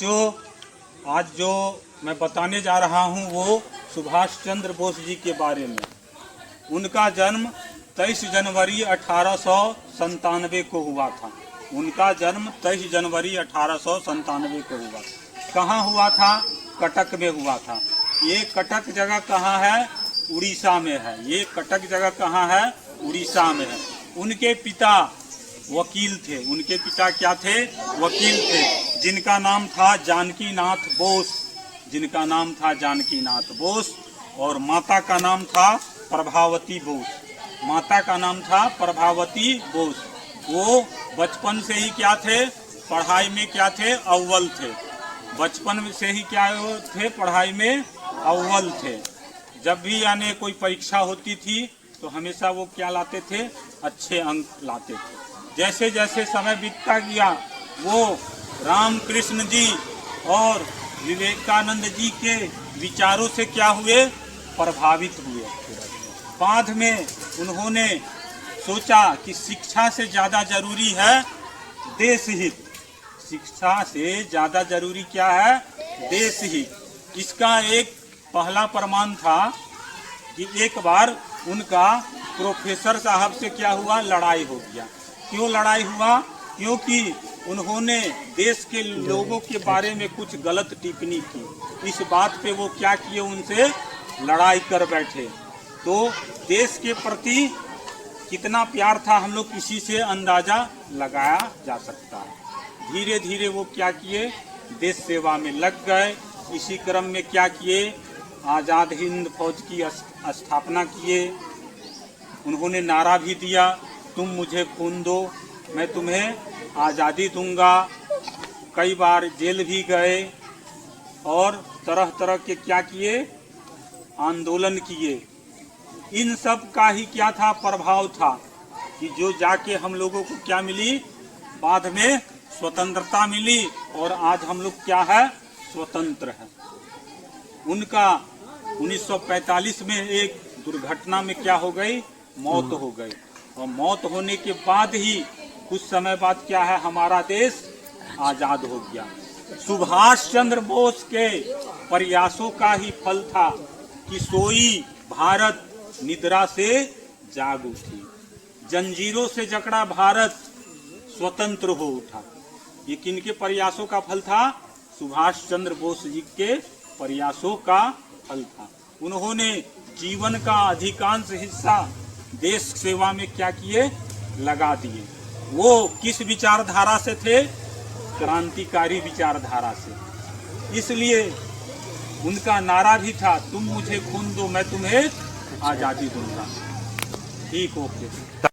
बच्चों, आज जो मैं बताने जा रहा हूँ वो सुभाष चंद्र बोस जी के बारे में। उनका जन्म 23 जनवरी 1897 को हुआ था। उनका जन्म 23 जनवरी 1897 को हुआ। कहाँ हुआ था? कटक में हुआ था। ये कटक जगह कहाँ है? उड़ीसा में है। ये कटक जगह कहाँ है? उड़ीसा में है। उनके पिता वकील थे। उनके पिता क्या थे? वकील थे, जिनका नाम था जानकी नाथ बोस। जिनका नाम था जानकी नाथ बोस। और माता का नाम था प्रभावती बोस। माता का नाम था प्रभावती बोस। वो बचपन से ही क्या थे? पढ़ाई में क्या थे? अव्वल थे। बचपन से ही क्या थे? पढ़ाई में अव्वल थे। जब भी यानी कोई परीक्षा होती थी तो हमेशा वो क्या लाते थे? अच्छे अंक लाते थे। जैसे जैसे समय बीतता गया वो रामकृष्ण जी और विवेकानंद जी के विचारों से क्या हुए? प्रभावित हुए। बाद में उन्होंने सोचा कि शिक्षा से ज़्यादा जरूरी है देश हित। शिक्षा से ज़्यादा जरूरी क्या है? देश हित। इसका एक पहला प्रमाण था कि एक बार उनका प्रोफेसर साहब से क्या हुआ? लड़ाई हो गया। क्यों लड़ाई हुआ? क्योंकि उन्होंने देश के लोगों के बारे में कुछ गलत टिप्पणी की। इस बात पे वो क्या किए? उनसे लड़ाई कर बैठे। तो देश के प्रति कितना प्यार था हम लोग इसी से अंदाजा लगाया जा सकता है। धीरे धीरे वो क्या किए? देश सेवा में लग गए। इसी क्रम में क्या किए? आज़ाद हिंद फौज की स्थापना किए। उन्होंने नारा भी दिया, तुम मुझे खून दो मैं तुम्हें आज़ादी दूंगा। कई बार जेल भी गए और तरह तरह के क्या किए? आंदोलन किए। इन सब का ही क्या था? प्रभाव था कि जो जाके हम लोगों को क्या मिली? बाद में स्वतंत्रता मिली और आज हम लोग क्या है? स्वतंत्र है। उनका 1945 में एक दुर्घटना में क्या हो गई? मौत हो गई। और मौत होने के बाद ही कुछ समय बाद क्या है? हमारा देश आजाद हो गया। सुभाष चंद्र बोस के प्रयासों का ही फल था कि सोई भारत निद्रा से जाग उठी। जंजीरों से जकड़ा भारत स्वतंत्र हो उठा। ये किनके प्रयासों का फल था? सुभाष चंद्र बोस जी के प्रयासों का फल था। उन्होंने जीवन का अधिकांश हिस्सा देश सेवा में क्या किए? लगा दिए। वो किस विचारधारा से थे? क्रांतिकारी विचारधारा से। इसलिए उनका नारा भी था, तुम मुझे खून दो मैं तुम्हें आज़ादी दूंगा। ठीक, ओके।